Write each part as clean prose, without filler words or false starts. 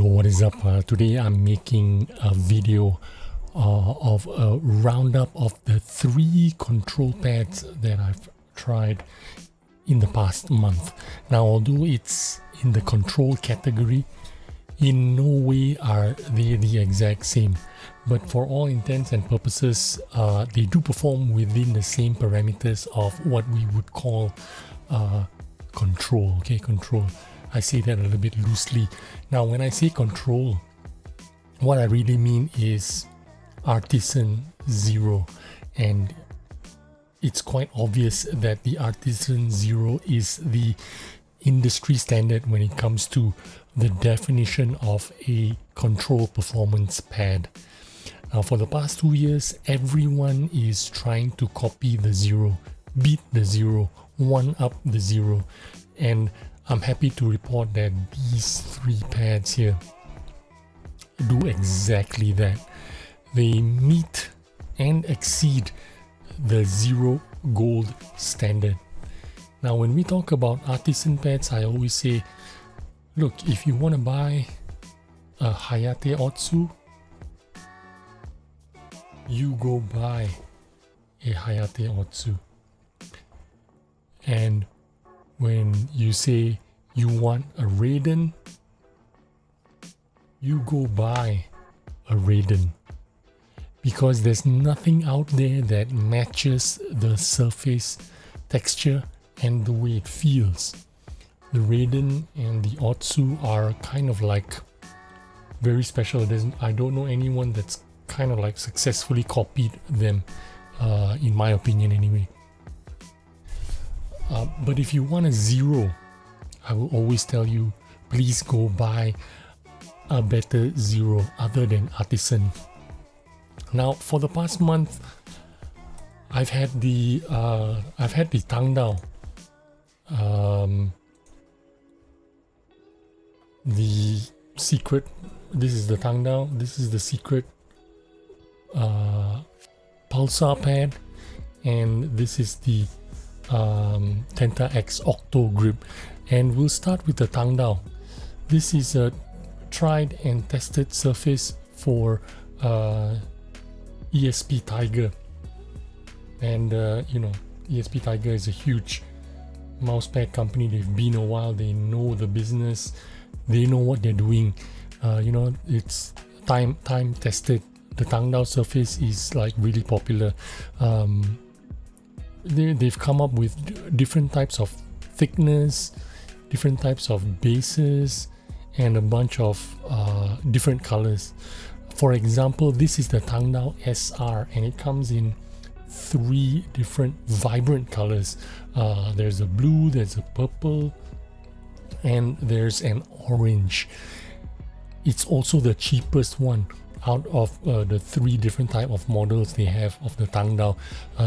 Yo, what is up? Today I'm making a video of a roundup of the 3 control pads that I've tried in the past month. Now, although it's in the control category, in no way are they the exact same, but for all intents and purposes, they do perform within the same parameters of what we would call control. Okay, control. I say that a little bit loosely. Now, when I say control, what I really mean is Artisan Zero, and it's quite obvious that the Artisan Zero is the industry standard when it comes to the definition of a control performance pad. Now, for the past 2 years, everyone is trying to copy the Zero, beat the Zero, one up the Zero, and I'm happy to report that these 3 pads here do exactly that. They meet and exceed the Zero Gold standard. Now, when we talk about artisan pads, I always say, look, if you want to buy a Hayate Otsu, you go buy a Hayate Otsu. And when you say you want a Raiden, you go buy a Raiden, because there's nothing out there that matches the surface texture and the way it feels. The Raiden and the Otsu are kind of like very special. I don't know anyone that's kind of like successfully copied them, in my opinion anyway. But if you want a Zero, I will always tell you, please go buy a better Zero other than Artisan. Now, for the past month, I've had the Tangal, the secret. This is the Tangal. This is the secret Pulsar pad, and this is the Tenta-X Octo-Grip. And we'll start with the Tangal. This is a tried and tested surface for ESP Tiger, and ESP Tiger is a huge mousepad company. They've been a while, they know the business, they know what they're doing. It's time tested. The Tangal surface is like really popular. They've come up with different types of thickness, different types of bases, and a bunch of different colors. For example, this is the Tangal SR, and it comes in 3 different vibrant colors. There's a blue, there's a purple, and there's an orange. It's also the cheapest one out of the 3 different type of models they have of the Tangal.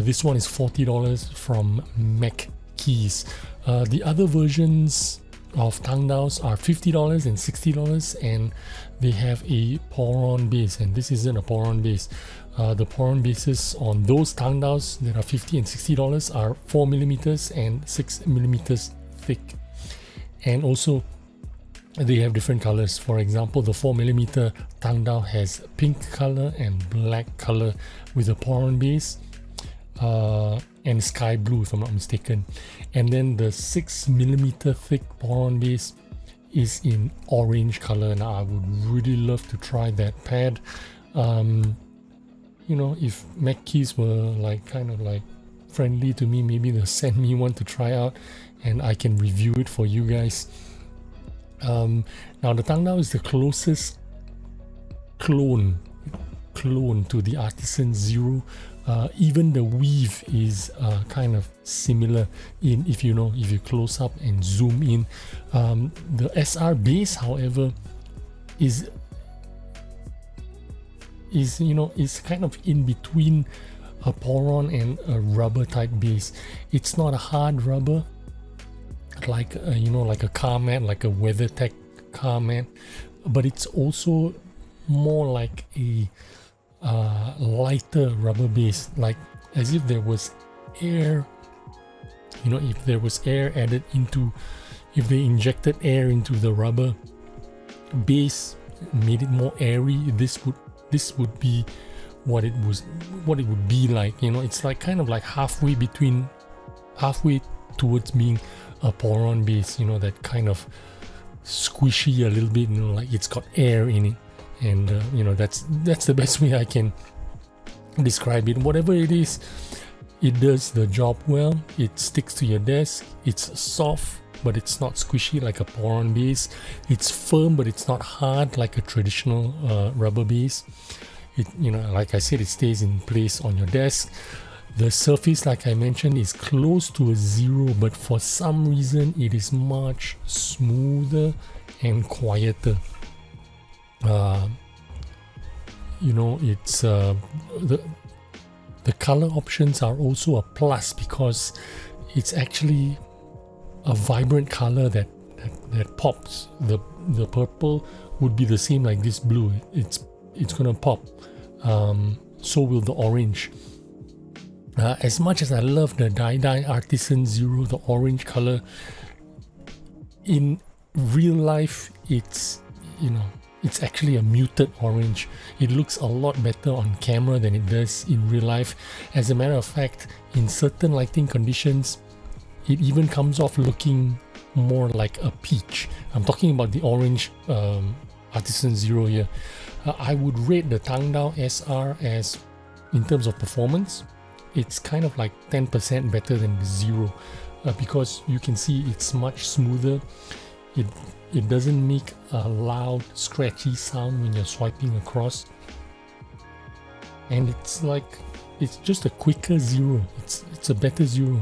This one is $40 from Mac Keys. The other versions of Tangals are $50 and $60, and they have a pour-on base, and this isn't a pour-on base. The pour-on bases on those Tangals that are $50 and $60 are 4mm and 6mm thick. And also they have different colors. For example, the 4mm Tangal has pink color and black color with a pour-on base, and sky blue if I'm not mistaken. And then the 6mm thick pour-on base is in orange color. Now, I would really love to try that pad. If Mac Keys were kind of friendly to me, maybe they'll send me one to try out and I can review it for you guys. Now, the Tangal is the closest clone to the Artisan Zero. Even the weave is kind of similar if you close up and zoom in. The SR base, however, is kind of in between a pour-on and a rubber type base. It's not a hard rubber like a car mat, like a WeatherTech car mat, but it's also more like a lighter rubber base, like as if there was air, if there was air added into, if they injected air into the rubber base made it more airy, this would be what it would be like. You know, it's like kind of like halfway towards being a pour-on base, you know, that kind of squishy a little bit, you know, like it's got air in it. And you know, that's the best way I can describe it. Whatever it is, it does the job well. It sticks to your desk. It's soft, but it's not squishy like a pour-on base. It's firm, but it's not hard like a traditional rubber base. It, you know, like I said, it stays in place on your desk. The surface, like I mentioned, is close to a zero, but for some reason it is much smoother and quieter. You know, it's the color options are also a plus because it's actually a vibrant color that pops. The purple would be the same like this blue. It's gonna pop. So will the orange. As much as I love the dye Artisan Zero, the orange color, in real life it's, you know, it's actually a muted orange. It looks a lot better on camera than it does in real life. As a matter of fact, in certain lighting conditions, it even comes off looking more like a peach. I'm talking about the orange Artisan Zero here. I would rate the Tangal SR as, in terms of performance, it's kind of like 10% better than the Zero, because you can see it's much smoother. It doesn't make a loud scratchy sound when you're swiping across, and it's just a quicker Zero. It's a better Zero,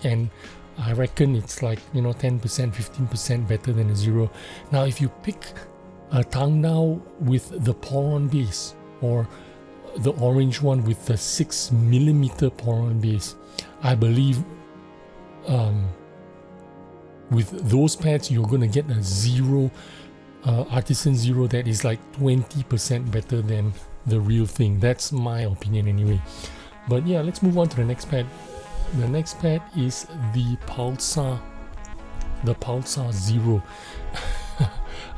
and I reckon it's like, you know, 10%, 15% better than a Zero. Now if you pick a Tangal with the pour-on base or the orange one with the 6mm pour-on base, I believe with those pads you're gonna get a Zero, Artisan Zero, that is like 20% better than the real thing. That's my opinion anyway. But yeah, let's move on to the next pad. The next pad is the Pulsar Zero.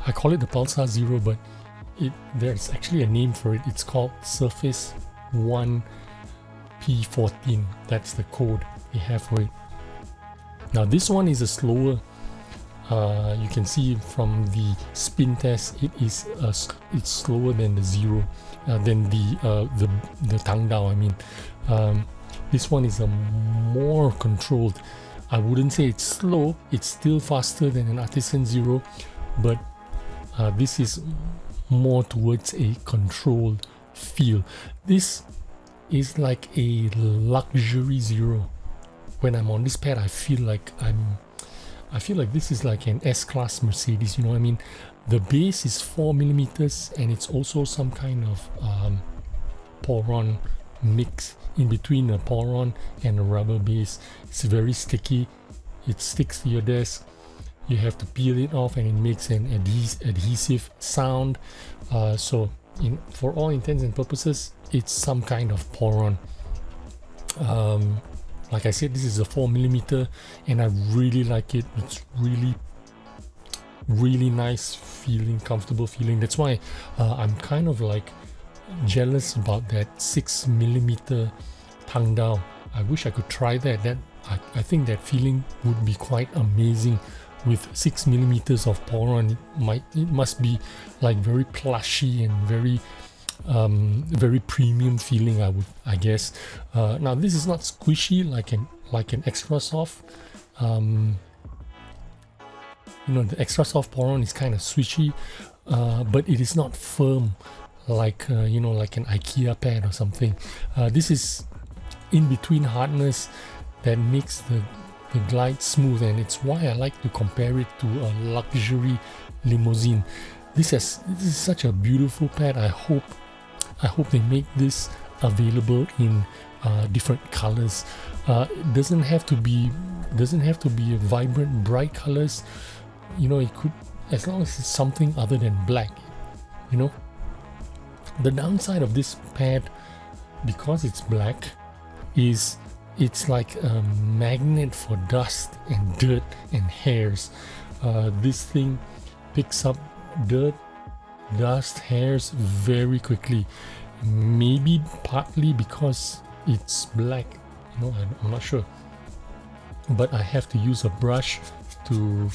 I call it the Pulsar Zero, but there's actually a name for it. It's called Surface 1 P14. That's the code they have for it. Now this one is a slower. You can see from the spin test, it's slower than the Zero, than the Tangal. I mean, this one is a more controlled. I wouldn't say it's slow. It's still faster than an Artisan Zero, but this is more towards a controlled feel. This is like a luxury Zero. When I'm on this pad, I feel like this is like an S-Class Mercedes, you know what I mean? The base is 4mm, and it's also some kind of pour-on mix in between a pour-on and a rubber base. It's very sticky. It sticks to your desk. You have to peel it off, and it makes an adhesive sound. So for all intents and purposes, it's some kind of pour-on. Like I said, this is a 4mm, and I really like it. It's really nice feeling, comfortable feeling. That's why I'm kind of like jealous about that 6mm Tangal. I wish I could try that. I think that feeling would be quite amazing with 6mm of pour-on. It must be like very plushy and very premium feeling, I guess. Now this is not squishy like an extra soft. You know, the extra soft pour-on is kind of squishy, but it is not firm like you know, like an IKEA pad or something. This is in between hardness that makes the glide smooth, and it's why I like to compare it to a luxury limousine. This is such a beautiful pad. I hope they make this available in different colors. It doesn't have to be a vibrant, bright colors. You know, it could, as long as it's something other than black. You know, the downside of this pad, because it's black, is it's like a magnet for dust and dirt and hairs. This thing picks up dirt dust hairs very quickly. Maybe partly because it's black, you know, I'm not sure. But I have to use a brush to,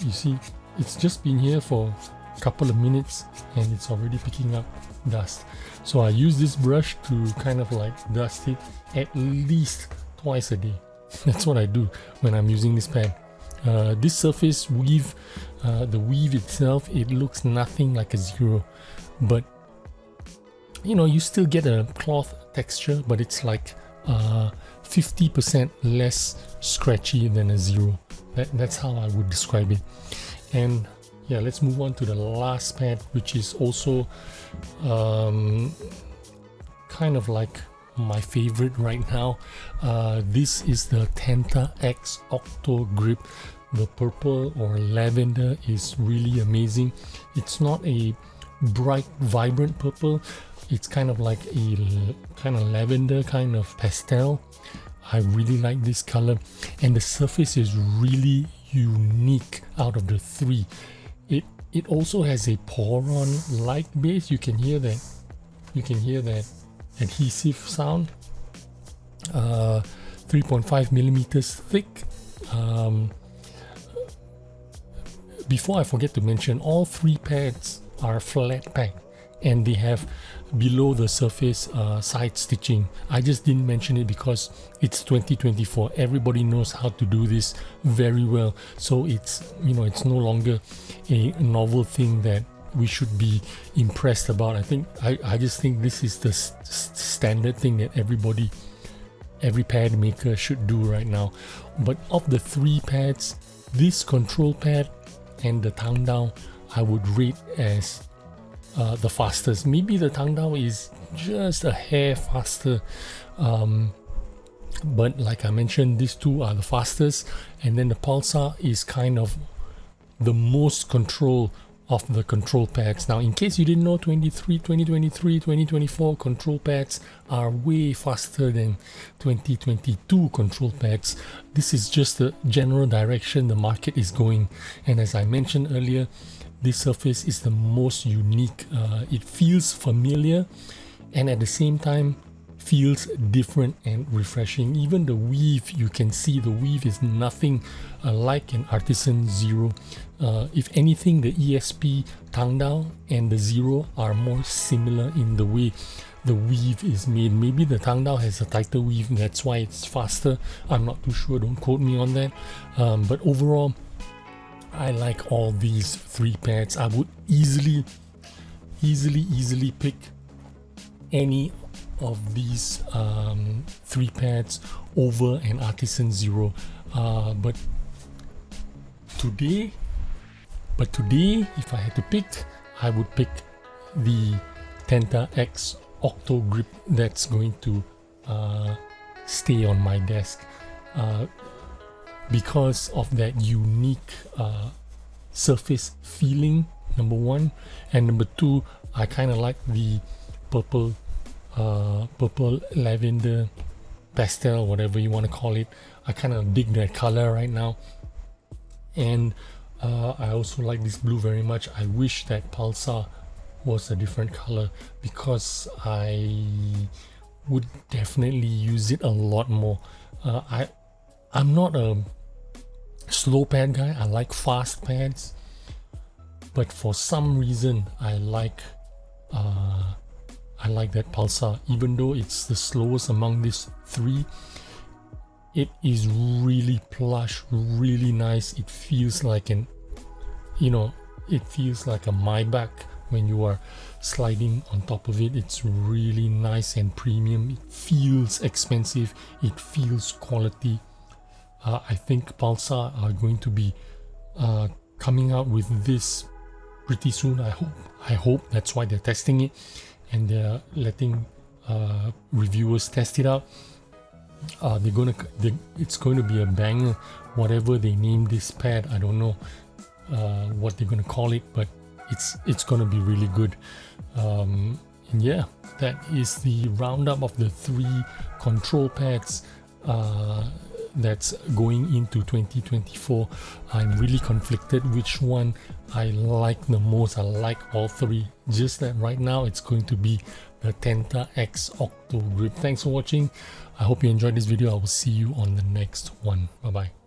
you see, it's just been here for a couple of minutes and it's already picking up dust. So I use this brush to kind of like dust it at least twice a day. That's what I do when I'm using this pad. This surface weave, the weave itself, it looks nothing like a Zero, but you know, you still get a cloth texture, but it's like 50% less scratchy than a Zero. That's how I would describe it. And yeah, let's move on to the last pad, which is also kind of like my favorite right now. This is the Tenta-X Octo-Grip. The purple or lavender is really amazing. It's not a bright, vibrant purple. It's kind of like a kind of lavender kind of pastel. I really like this color, and the surface is really unique out of the three. It also has a pour-on-like base. You can hear that. You can hear that adhesive sound. 3.5 millimeters thick. Before I forget to mention, all three pads are flat pack and they have below the surface side stitching. I just didn't mention it because it's 2024. Everybody knows how to do this very well. So it's, you know, it's no longer a novel thing that we should be impressed about. I just think this is the standard thing that every pad maker should do right now. But of the three pads, this control pad and the Tangal I would rate as the fastest. Maybe the Tangal is just a hair faster, but like I mentioned, these two are the fastest, and then the Pulsar is kind of the most control of the control pads. Now, in case you didn't know, 2024 control pads are way faster than 2022 control pads. This is just the general direction the market is going, and as I mentioned earlier, this surface is the most unique. It feels familiar and at the same time feels different and refreshing. Even the weave, you can see the weave is nothing like an Artisan Zero. If anything, the ESP Tangal and the Zero are more similar in the way the weave is made. Maybe the Tangal has a tighter weave, that's why it's faster. I'm not too sure, don't quote me on that. But overall, I like all these three pads. I would easily pick any of these three pads over an Artisan Zero. But today, if I had to pick, I would pick the Tenta-X OctoGrip. That's going to stay on my desk. Because of that unique surface feeling, number one, and number two, I kind of like the purple lavender pastel, whatever you want to call it. I kind of dig that color right now, and I also like this blue very much. I wish that Pulsar was a different color because I would definitely use it a lot more. I'm not a slow pad guy. I like fast pads, but for some reason I like that Pulsar. Even though it's the slowest among these three, it is really plush, really nice. It feels like it feels like a Maybach when you are sliding on top of it. It's really nice and premium. It feels expensive. It feels quality. I think Pulsar are going to be coming out with this pretty soon. I hope that's why they're testing it and they're letting reviewers test it out. It's going to be a banger. Whatever they name this pad, I don't know what they're going to call it, but it's going to be really good. And yeah, that is the roundup of the three control pads that's going into 2024. I'm really conflicted which one I like the most. I like all three, just that right now it's going to be the Tenta-X Octo-Grip. Thanks for watching. I hope you enjoyed this video. I will see you on the next one. Bye bye.